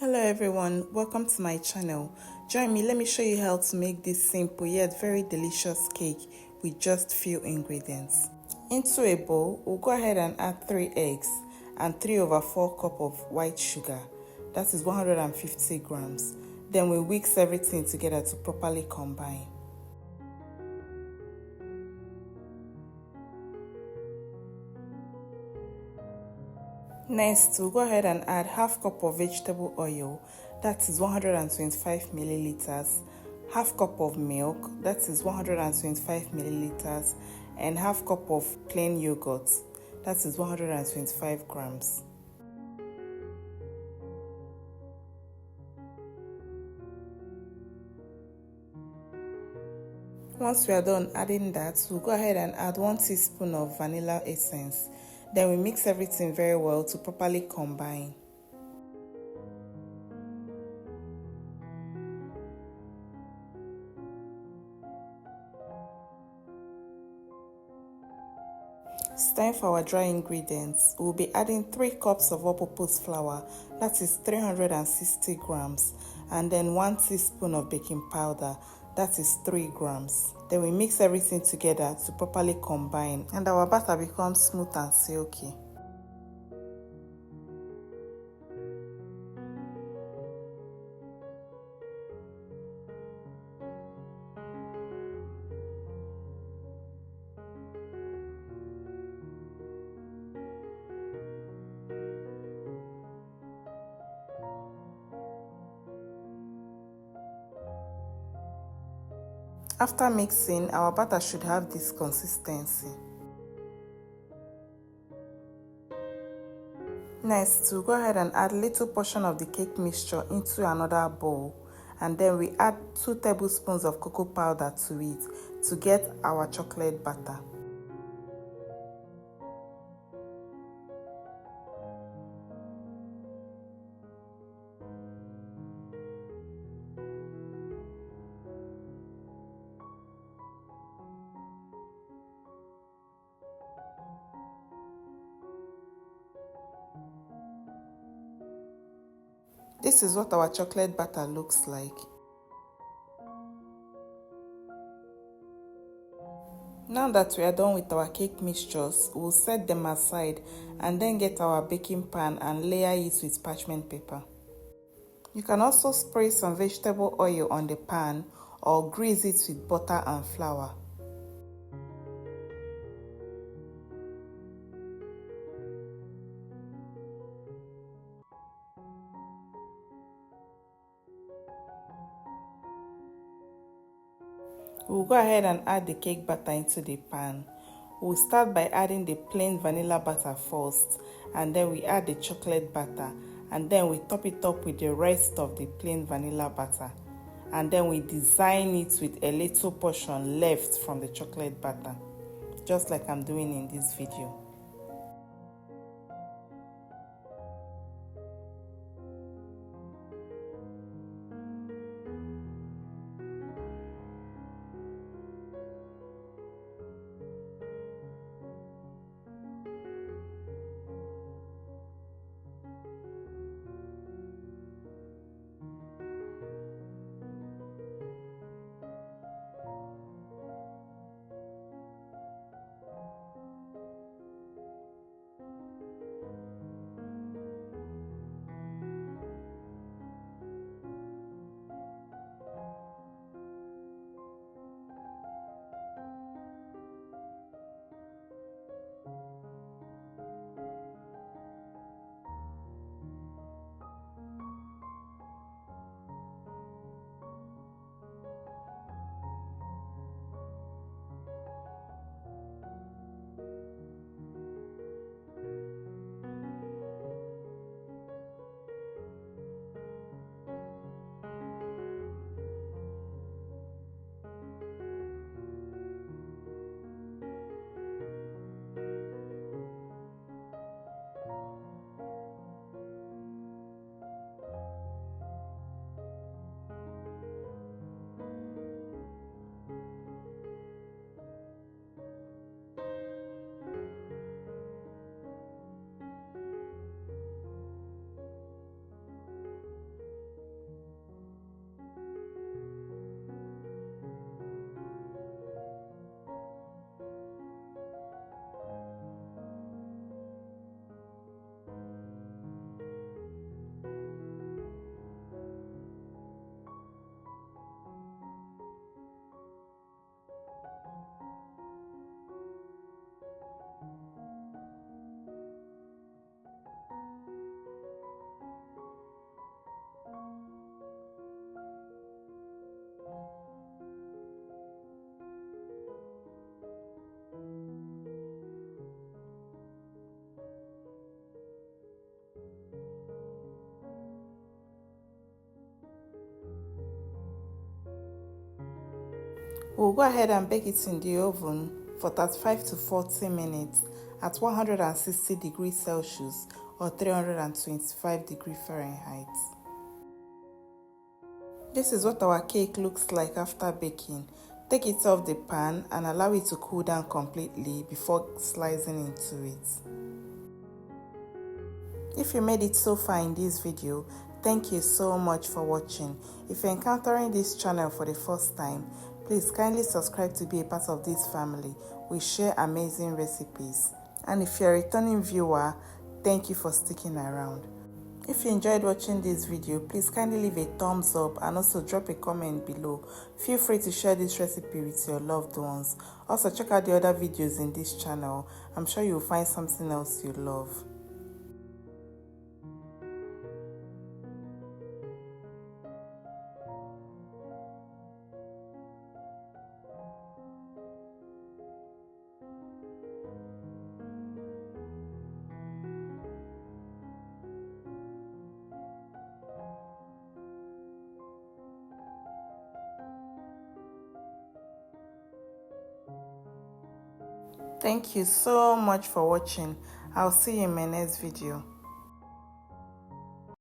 Hello everyone, welcome to my channel. Join me, let me show you how to make this simple yet very delicious cake with just few ingredients. Into a bowl, we'll go ahead and add 3 eggs and 3/4 cup of white sugar. That is 150 grams. Then we mix everything together to properly combine. Next, we'll go ahead and add half cup of vegetable oil, that is 125 milliliters, half cup of milk, that is 125 milliliters, and half cup of plain yogurt, that is 125 grams. Once we are done adding that, we'll go ahead and add 1 teaspoon of vanilla essence. Then we mix everything very well to properly combine. It's time for our dry ingredients. We'll be adding 3 cups of all-purpose flour, that is 360 grams, and then 1 teaspoon of baking powder, that is 3 grams. Then we mix everything together to properly combine and our batter becomes smooth and silky. After mixing, our batter should have this consistency. Next, we'll go ahead and add a little portion of the cake mixture into another bowl, and then we add 2 tablespoons of cocoa powder to it to get our chocolate batter. This is what our chocolate batter looks like. Now that we are done with our cake mixtures, we'll set them aside and then get our baking pan and layer it with parchment paper. You can also spray some vegetable oil on the pan or grease it with butter and flour. We'll go ahead and add the cake batter into the pan. We'll start by adding the plain vanilla batter first, and then we add the chocolate batter, and then we top it up with the rest of the plain vanilla batter, and then we design it with a little portion left from the chocolate batter, just like I'm doing in this video. We'll go ahead and bake it in the oven for 35 to 40 minutes at 160 degrees Celsius or 325 degrees Fahrenheit. This is what our cake looks like after baking. Take it off the pan and allow it to cool down completely before slicing into it. If you made it so far in this video, thank you so much for watching. If you're encountering this channel for the first time, please kindly subscribe to be a part of this family. We share amazing recipes. And if you're a returning viewer, thank you for sticking around. If you enjoyed watching this video, please kindly leave a thumbs up and also drop a comment below. Feel free to share this recipe with your loved ones. Also check out the other videos in this channel. I'm sure you'll find something else you love. Thank you so much for watching. I'll see you in my next video.